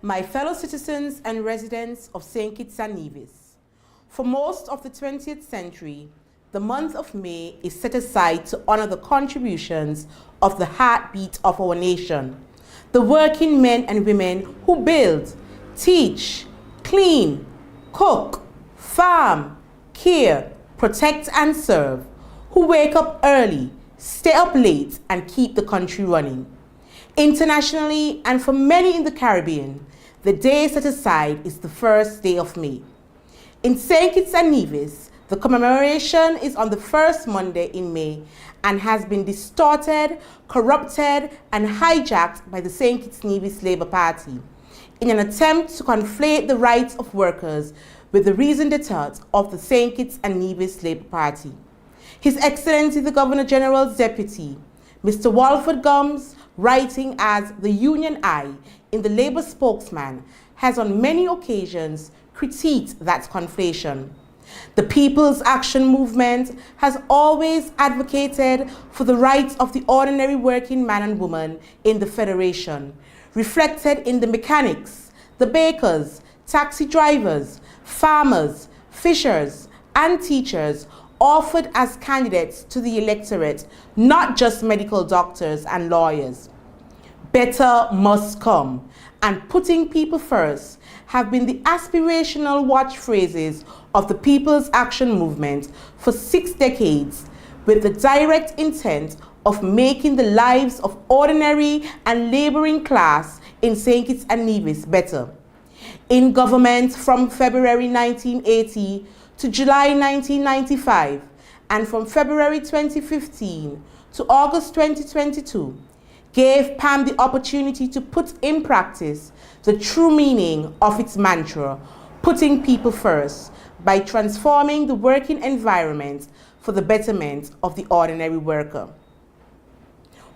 My fellow citizens and residents of St. Kitts and Nevis, for most of the 20th century, the month of May is set aside to honor the contributions of the heartbeat of our nation, the working men and women who build, teach, clean, cook, farm, care, protect and serve, who wake up early, stay up late and keep the country running. Internationally and for many in the Caribbean, the day set aside is the first day of May. In St. Kitts and Nevis, the commemoration is on the first Monday in May and has been distorted, corrupted, and hijacked by the St. Kitts Nevis Labour Party in an attempt to conflate the rights of workers with the raison d'etre of the St. Kitts and Nevis Labour Party. His Excellency the Governor General's Deputy, Mr. Walford Gums, writing as the Union Eye in the Labour spokesman, has on many occasions critiqued that conflation. The People's Action Movement has always advocated for the rights of the ordinary working man and woman in the Federation, reflected in the mechanics, the bakers, taxi drivers, farmers, fishers, and teachers offered as candidates to the electorate, not just medical doctors and lawyers. Better must come, and putting people first have been the aspirational watch phrases of the People's Action Movement for 6 decades, with the direct intent of making the lives of ordinary and laboring class in St. Kitts and Nevis better. In government from February 1980 to July 1995, and from February 2015 to August 2022, gave PAM the opportunity to put in practice the true meaning of its mantra, putting people first, by transforming the working environment for the betterment of the ordinary worker.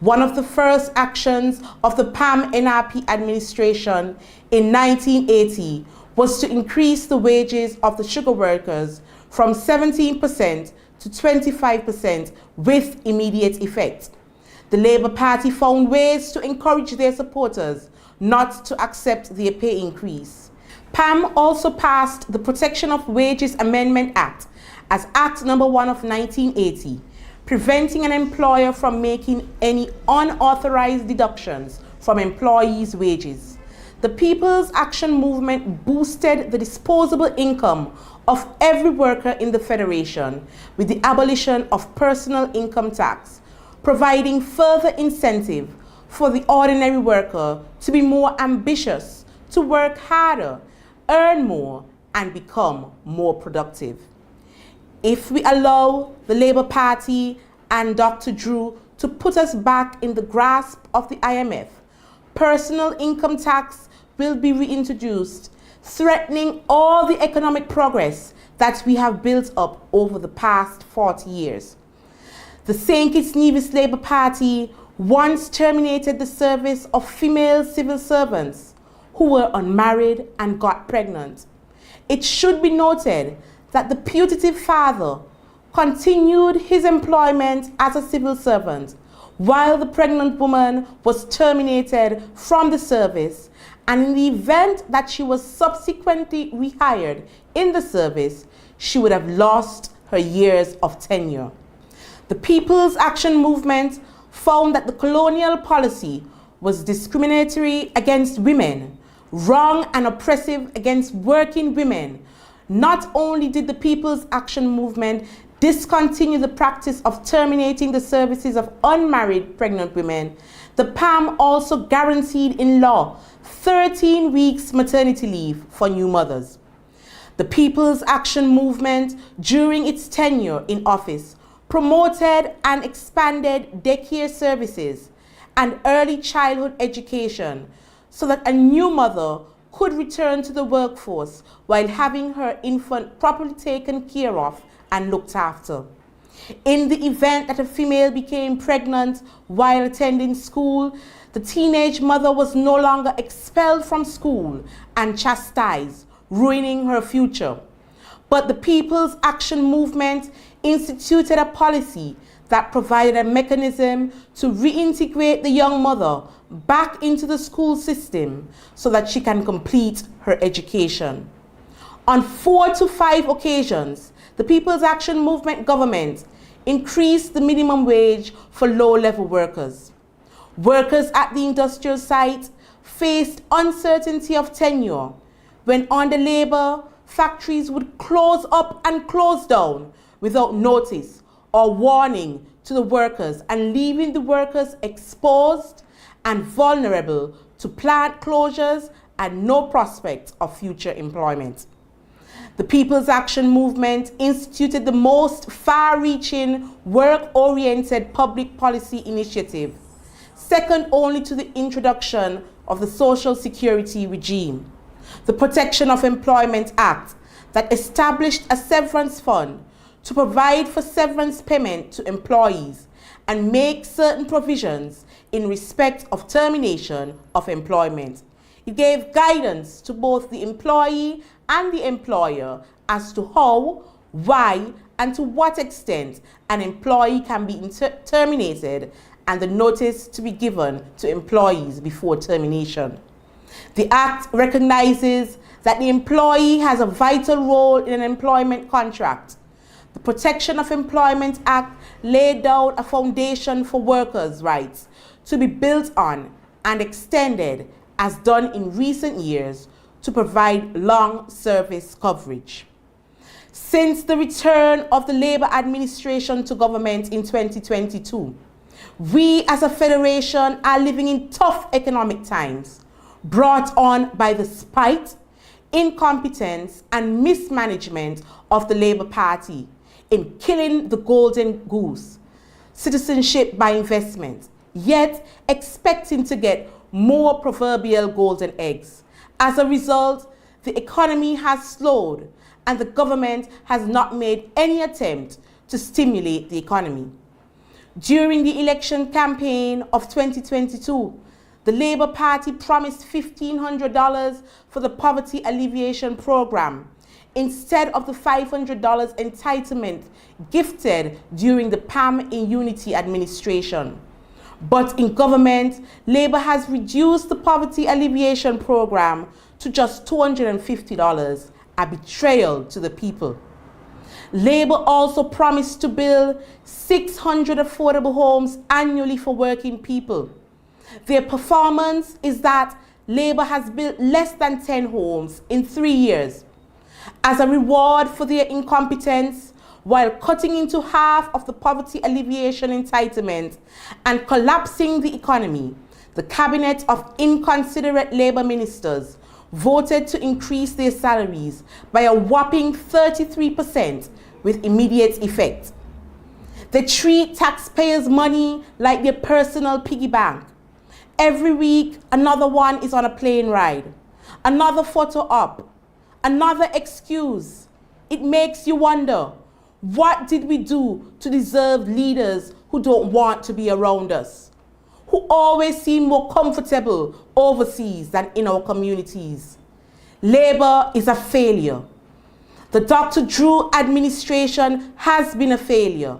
One of the first actions of the PAM-NRP administration in 1980 was to increase the wages of the sugar workers from 17% to 25% with immediate effect. The Labour Party found ways to encourage their supporters not to accept their pay increase. PAM also passed the Protection of Wages Amendment Act as Act No. 1 of 1980, preventing an employer from making any unauthorized deductions from employees' wages. The People's Action Movement boosted the disposable income of every worker in the Federation with the abolition of personal income tax, providing further incentive for the ordinary worker to be more ambitious, to work harder, earn more, and become more productive. If we allow the Labour Party and Dr. Drew to put us back in the grasp of the IMF, personal income tax will be reintroduced, threatening all the economic progress that we have built up over the past 40 years. The St. Kitts Nevis Labour Party once terminated the service of female civil servants who were unmarried and got pregnant. It should be noted that the putative father continued his employment as a civil servant while the pregnant woman was terminated from the service, and in the event that she was subsequently rehired in the service, she would have lost her years of tenure. The People's Action Movement found that the colonial policy was discriminatory against women, wrong and oppressive against working women. Not only did the People's Action Movement discontinue the practice of terminating the services of unmarried pregnant women, the PAM also guaranteed in law 13 weeks maternity leave for new mothers. The People's Action Movement, during its tenure in office, promoted and expanded daycare services and early childhood education so that a new mother could return to the workforce while having her infant properly taken care of and looked after. In the event that a female became pregnant while attending school, the teenage mother was no longer expelled from school and chastised, ruining her future. But the People's Action Movement instituted a policy that provided a mechanism to reintegrate the young mother back into the school system so that she can complete her education. On 4 to 5 occasions, the People's Action Movement government increased the minimum wage for low-level workers. Workers at the industrial site faced uncertainty of tenure when under labor, factories would close up and close down without notice or warning to the workers, and leaving the workers exposed and vulnerable to plant closures and no prospect of future employment. The People's Action Movement instituted the most far-reaching, work-oriented public policy initiative, second only to the introduction of the Social Security regime, the Protection of Employment Act, that established a severance fund to provide for severance payment to employees and make certain provisions in respect of termination of employment. It gave guidance to both the employee and the employer as to how, why, and to what extent an employee can be terminated, and the notice to be given to employees before termination. The Act recognizes that the employee has a vital role in an employment contract. The Protection of Employment Act laid down a foundation for workers' rights to be built on and extended, as done in recent years, to provide long service coverage. Since the return of the Labour administration to government in 2022, we as a federation are living in tough economic times, brought on by the spite, incompetence, and mismanagement of the Labour Party in killing the golden goose, citizenship by investment, yet expecting to get more proverbial golden eggs. As a result, the economy has slowed and the government has not made any attempt to stimulate the economy. During the election campaign of 2022, the Labour Party promised $1,500 for the Poverty Alleviation Program instead of the $500 entitlement gifted during the PAM in Unity administration. But in government, Labour has reduced the Poverty Alleviation Program to just $250, a betrayal to the people. Labour also promised to build 600 affordable homes annually for working people. Their performance is that Labour has built less than 10 homes in 3 years. As a reward for their incompetence, while cutting into half of the poverty alleviation entitlement and collapsing the economy, the cabinet of inconsiderate Labour ministers voted to increase their salaries by a whopping 33% with immediate effect. They treat taxpayers' money like their personal piggy bank. Every week, another one is on a plane ride, another photo op, another excuse. It makes you wonder, what did we do to deserve leaders who don't want to be around us, who always seem more comfortable overseas than in our communities? Labour is a failure. The Dr. Drew administration has been a failure.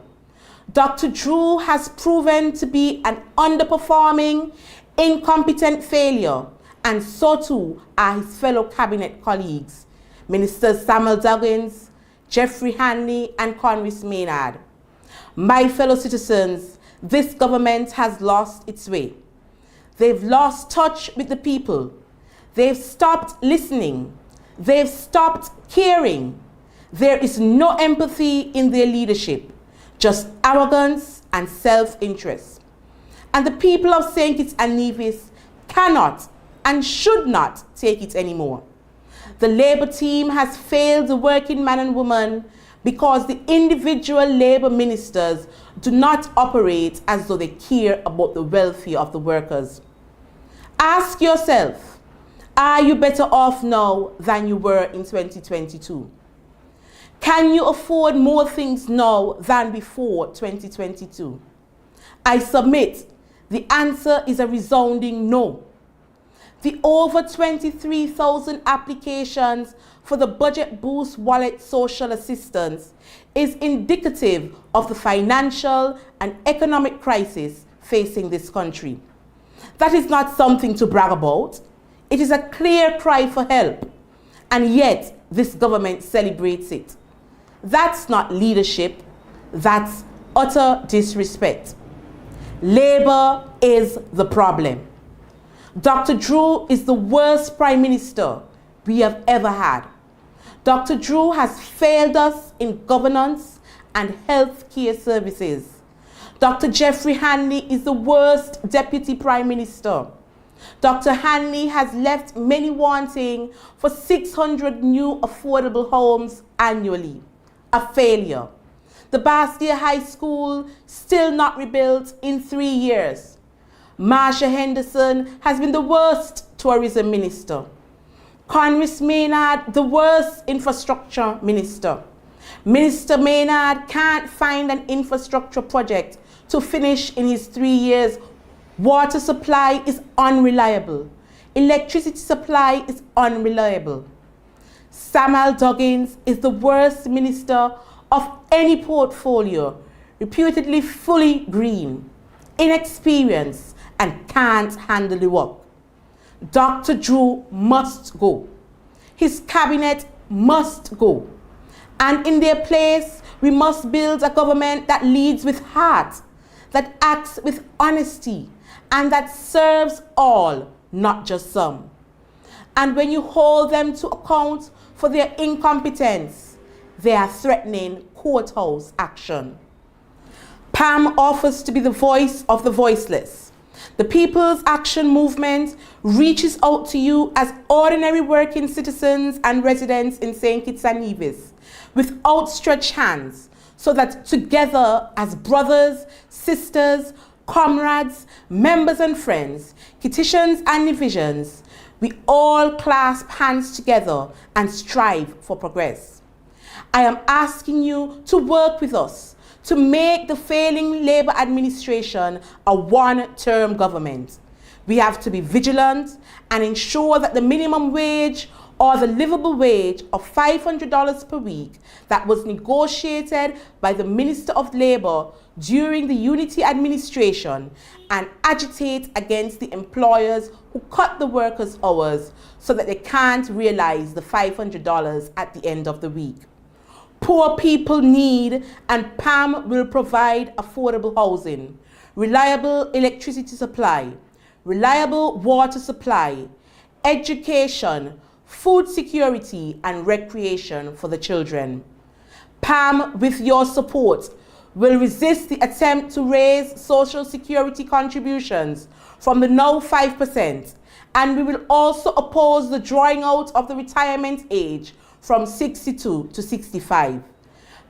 Dr. Drew has proven to be an underperforming, incompetent failure, and so too are his fellow cabinet colleagues, Ministers Samuel Duggins, Jeffrey Hanley, and Congress Maynard. My fellow citizens, this government has lost its way. They've lost touch with the people. They've stopped listening. They've stopped caring. There is no empathy in their leadership, just arrogance and self-interest. And the people of St. Kitts and Nevis cannot and should not take it anymore. The Labour team has failed the working man and woman because the individual Labour ministers do not operate as though they care about the welfare of the workers. Ask yourself, are you better off now than you were in 2022? Can you afford more things now than before 2022? I submit the answer is a resounding no. The over 23,000 applications for the Budget Boost Wallet social assistance is indicative of the financial and economic crisis facing this country. That is not something to brag about. It is a clear cry for help, and yet this government celebrates it. That's not leadership, that's utter disrespect. Labour is the problem. Dr. Drew is the worst Prime Minister we have ever had. Dr. Drew has failed us in governance and health care services. Dr. Jeffrey Hanley is the worst Deputy Prime Minister. Dr. Hanley has left many wanting for 600 new affordable homes annually. A failure. The Bastia High School still not rebuilt in 3 years. Marsha Henderson has been the worst tourism minister. Congress Maynard, the worst infrastructure minister. Minister Maynard can't find an infrastructure project to finish in his 3 years. Water supply is unreliable. Electricity supply is unreliable. Samuel Duggins is the worst minister of any portfolio, reputedly fully green, inexperienced, and can't handle the work. Dr. Drew must go. His cabinet must go. And in their place, we must build a government that leads with heart, that acts with honesty, and that serves all, not just some. And when you hold them to account for their incompetence, they are threatening courthouse action. PAM offers to be the voice of the voiceless. The People's Action Movement reaches out to you as ordinary working citizens and residents in St. Kitts and Nevis with outstretched hands, so that together as brothers, sisters, comrades, members and friends, Kittitians and Nevisians, we all clasp hands together and strive for progress. I am asking you to work with us to make the failing Labour administration a one-term government. We have to be vigilant and ensure that the minimum wage or the livable wage of $500 per week that was negotiated by the Minister of Labour during the Unity administration, and agitate against the employers who cut the workers' hours so that they can't realize the $500 at the end of the week. Poor people need, and PAM will provide, affordable housing, reliable electricity supply, reliable water supply, education, food security, and recreation for the children. PAM, with your support, will resist the attempt to raise Social Security contributions from the now 5%, and we will also oppose the drawing out of the retirement age from 62 to 65.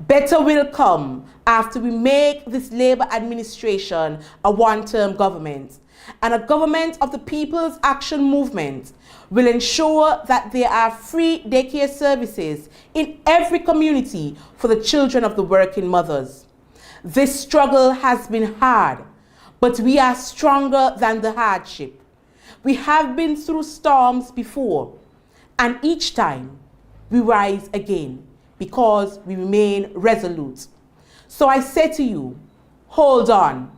Better will come after we make this Labour administration a one-term government, and a government of the People's Action Movement will ensure that there are free daycare services in every community for the children of the working mothers. This struggle has been hard, but we are stronger than the hardship. We have been through storms before, and each time we rise again because we remain resolute. So I say to you, hold on,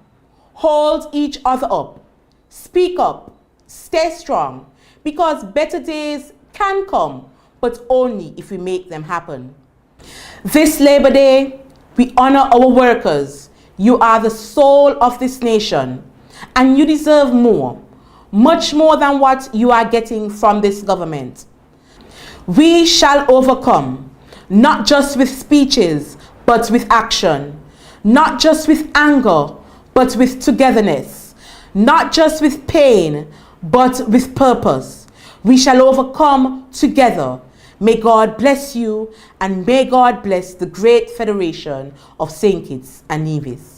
hold each other up, speak up, stay strong, because better days can come, but only if we make them happen. This Labor Day, we honor our workers. You are the soul of this nation, and you deserve more, much more than what you are getting from this government. We shall overcome, not just with speeches, but with action, not just with anger, but with togetherness, not just with pain, but with purpose. We shall overcome together. May God bless you, and may God bless the great Federation of St. Kitts and Nevis.